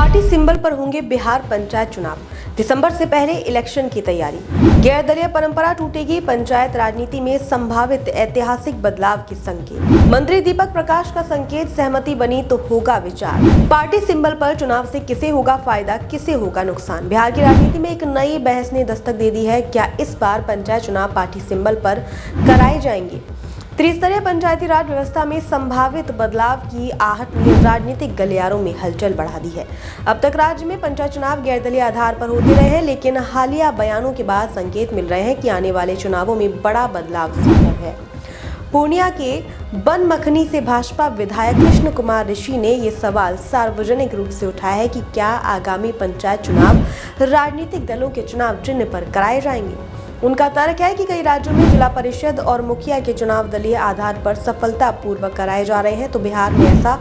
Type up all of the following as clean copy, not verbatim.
Party symbol पर होंगे बिहार पंचायत चुनाव। दिसंबर से पहले इलेक्शन की तैयारी। गैर दलीय परंपरा टूटेगी, पंचायत राजनीति में संभावित ऐतिहासिक बदलाव के संकेत। मंत्री दीपक प्रकाश का संकेत, सहमति बनी तो होगा विचार। पार्टी सिंबल पर चुनाव से किसे होगा फायदा, किसे होगा नुकसान। बिहार की राजनीति में एक नई बहस ने दस्तक दे दी है। क्या इस बार पंचायत चुनाव पार्टी सिंबल पर कराए जाएंगे? त्रिस्तरीय पंचायती राज व्यवस्था में संभावित बदलाव की आहट ने राजनीतिक गलियारों में हलचल बढ़ा दी है। अब तक राज्य में पंचायत चुनाव गैर दलीय आधार पर होते रहे हैं, लेकिन हालिया बयानों के बाद संकेत मिल रहे हैं कि आने वाले चुनावों में बड़ा बदलाव संभव है। पूर्णिया के बनमखनी से भाजपा विधायक कृष्ण कुमार ऋषि ने ये सवाल सार्वजनिक रूप से उठाया है कि क्या आगामी पंचायत चुनाव राजनीतिक दलों के चुनाव चिन्ह पर कराए जाएंगे। उनका तर्क है कि कई राज्यों में जिला परिषद और मुखिया के चुनाव दलीय आधार पर सफलतापूर्वक कराए जा रहे हैं, तो बिहार में ऐसा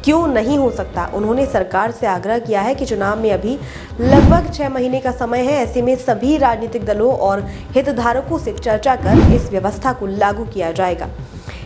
क्यों नहीं हो सकता। उन्होंने सरकार से आग्रह किया है कि चुनाव में अभी लगभग 6 महीने का समय है, ऐसे में सभी राजनीतिक दलों और हितधारकों से चर्चा कर इस व्यवस्था को लागू किया जाएगा।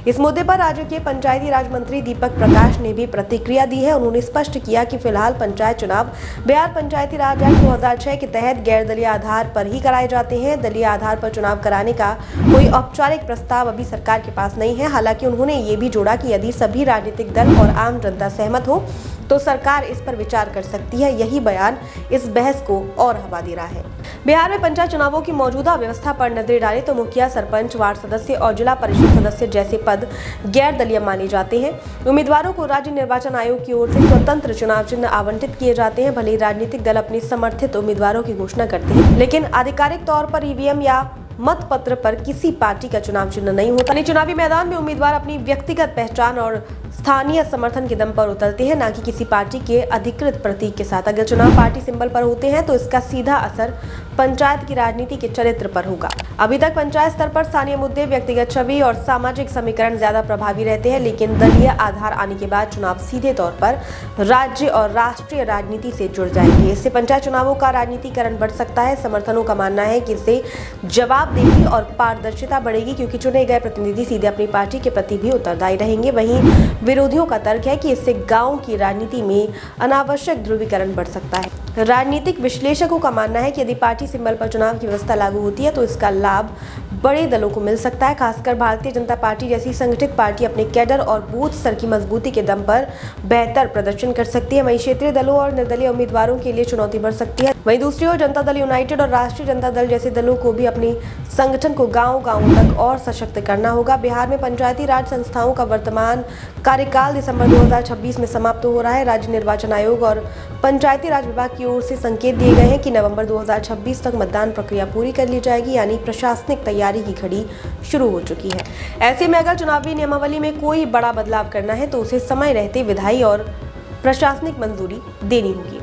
इस मुद्दे पर राज्य के पंचायती राज मंत्री दीपक प्रकाश ने भी प्रतिक्रिया दी है। उन्होंने स्पष्ट किया कि फिलहाल पंचायत चुनाव बिहार पंचायती राज एक्ट 2006 के तहत गैर दलीय आधार पर ही कराए जाते हैं। दलीय आधार पर चुनाव कराने का कोई औपचारिक प्रस्ताव अभी सरकार के पास नहीं है। हालांकि उन्होंने ये भी जोड़ा कि यदि सभी राजनीतिक दल और आम जनता सहमत हो तो सरकार इस पर विचार कर सकती है। यही बयान इस बहस को और हवा दे रहा है। बिहार में पंचायत चुनावों की मौजूदा व्यवस्था पर नजर डालें तो मुखिया, सरपंच, वार्ड सदस्य और जिला परिषद सदस्य जैसे पद गैर दलीय माने जाते हैं। उम्मीदवारों को राज्य निर्वाचन आयोग की ओर से स्वतंत्र चुनाव चिन्ह आवंटित किए जाते हैं। भले ही राजनीतिक दल अपने समर्थित उम्मीदवारों की घोषणा करते हैं, लेकिन आधिकारिक तौर पर ईवीएम या मत पत्र पर किसी पार्टी का चुनाव चिन्ह नहीं होता। चुनावी मैदान में उम्मीदवार अपनी व्यक्तिगत पहचान और स्थानीय समर्थन के दम पर उतरते हैं, न कि किसी पार्टी के अधिकृत प्रतीक के साथ। अगर चुनाव पार्टी सिंबल पर होते हैं तो इसका सीधा असर पंचायत की राजनीति के चरित्र पर होगा। अभी तक पंचायत स्तर पर स्थानीय मुद्दे, व्यक्तिगत छवि और सामाजिक समीकरण ज्यादा प्रभावी रहते हैं, लेकिन दलीय आधार आने के बाद चुनाव सीधे तौर पर राज्य और राष्ट्रीय राजनीति से जुड़ जाएंगे। इससे पंचायत चुनावों का राजनीतिकरण बढ़ सकता है। समर्थनों का मानना है कि इससे जवाबदेही और पारदर्शिता बढ़ेगी, क्योंकि चुने गए प्रतिनिधि सीधे अपनी पार्टी के प्रति भी उत्तरदायी रहेंगे। वहीं विरोधियों का तर्क है कि इससे गांव की राजनीति में अनावश्यक ध्रुवीकरण बढ़ सकता है। राजनीतिक विश्लेषकों का मानना है कि यदि पार्टी सिंबल पर चुनाव की व्यवस्था लागू होती है तो इसका लाभ बड़े दलों को मिल सकता है। खासकर भारतीय जनता पार्टी जैसी संगठित पार्टी अपने कैडर और बूथ स्तर की मजबूती के दम पर बेहतर प्रदर्शन कर सकती है। वहीं क्षेत्रीय दलों और निर्दलीय उम्मीदवारों के लिए चुनौती बढ़ सकती है। वहीं दूसरी ओर जनता दल यूनाइटेड और राष्ट्रीय जनता दल जैसे दलों को भी अपनी संगठन को गांव-गांव तक और सशक्त करना होगा। बिहार में पंचायती राज संस्थाओं का वर्तमान कार्यकाल दिसंबर 2026 में समाप्त हो रहा है। राज्य निर्वाचन आयोग और पंचायती राज विभाग की ओर से संकेत दिए गए हैं कि नवंबर 2026 तक मतदान प्रक्रिया पूरी कर ली जाएगी, यानी प्रशासनिक तैयारी की घड़ी शुरू हो चुकी है। ऐसे में अगर चुनावी नियमावली में कोई बड़ा बदलाव करना है तो उसे समय रहते विधायी और प्रशासनिक मंजूरी देनी होगी।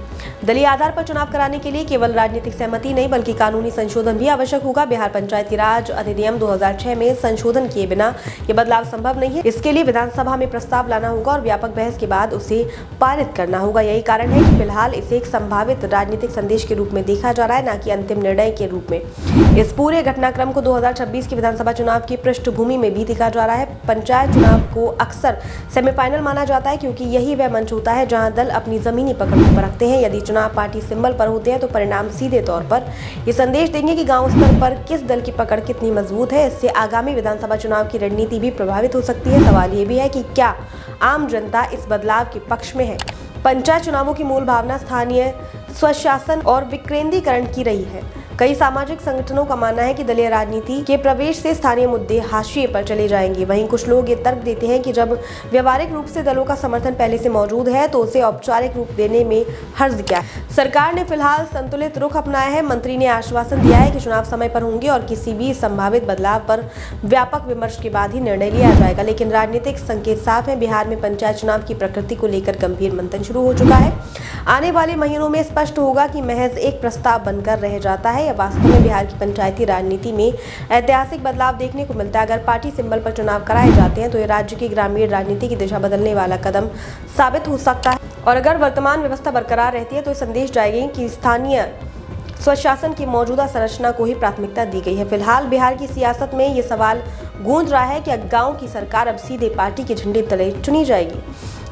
दलीय आधार पर चुनाव कराने के लिए केवल राजनीतिक सहमति नहीं बल्कि कानूनी संशोधन भी आवश्यक होगा। बिहार पंचायती राज अधिनियम 2006 में संशोधन किए बिना ये बदलाव संभव नहीं है। इसके लिए विधानसभा में प्रस्ताव लाना होगा और व्यापक बहस के बाद उसे पारित करना होगा। यही कारण है कि फिलहाल इसे एक संभावित राजनीतिक संदेश के रूप में देखा जा रहा है, न कि अंतिम निर्णय के रूप में। इस पूरे घटनाक्रम को 2026 के विधानसभा चुनाव की पृष्ठभूमि में भी देखा जा रहा है। पंचायत चुनाव को अक्सर सेमीफाइनल माना जाता है, क्योंकि यही वह मंच होता है जहां दल अपनी जमीनी पकड़ को परखते हैं। यदि चुनाव पार्टी सिंबल पर होते हैं तो परिणाम सीधे तौर पर ये संदेश देंगे कि गांव स्तर पर किस दल की पकड़ कितनी मजबूत है। इससे आगामी विधानसभा चुनाव की रणनीति भी प्रभावित हो सकती है। सवाल ये भी है कि क्या आम जनता इस बदलाव के पक्ष में है। पंचायत चुनावों की मूल भावना स्थानीय स्वशासन और विकेंद्रीकरण की रही है। कई सामाजिक संगठनों का मानना है कि दलीय राजनीति के प्रवेश से स्थानीय मुद्दे हाशिए पर चले जाएंगे। वहीं कुछ लोग ये तर्क देते हैं कि जब व्यवहारिक रूप से दलों का समर्थन पहले से मौजूद है तो उसे औपचारिक रूप देने में हर्ज क्या है। सरकार ने फिलहाल संतुलित रुख अपनाया है। मंत्री ने आश्वासन दिया है कि चुनाव समय पर होंगे और किसी भी संभावित बदलाव पर व्यापक विमर्श के बाद ही निर्णय लिया जाएगा। लेकिन राजनीतिक संकेत साफ है। बिहार में पंचायत चुनाव की प्रकृति को लेकर गंभीर मंथन शुरू हो चुका है। आने वाले महीनों में स्पष्ट होगा कि महज एक प्रस्ताव बनकर रह जाता है या वास्तव में बिहार की पंचायती राजनीति में ऐतिहासिक बदलाव देखने को मिलता है। अगर पार्टी सिंबल पर चुनाव कराए जाते हैं तो ये राज्य की ग्रामीण राजनीति की दिशा बदलने वाला कदम साबित हो सकता है। और अगर वर्तमान व्यवस्था बरकरार रहती है तो संदेश जाएगी कि स्थानीय स्वशासन की मौजूदा संरचना को ही प्राथमिकता दी गई है। फिलहाल बिहार की सियासत में ये सवाल गूंज रहा है कि गांव की सरकार अब सीधे पार्टी के झंडे तले चुनी जाएगी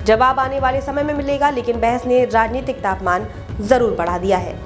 जवाब आने वाले समय में मिलेगा, लेकिन बहस ने राजनीतिक तापमान जरूर बढ़ा दिया है।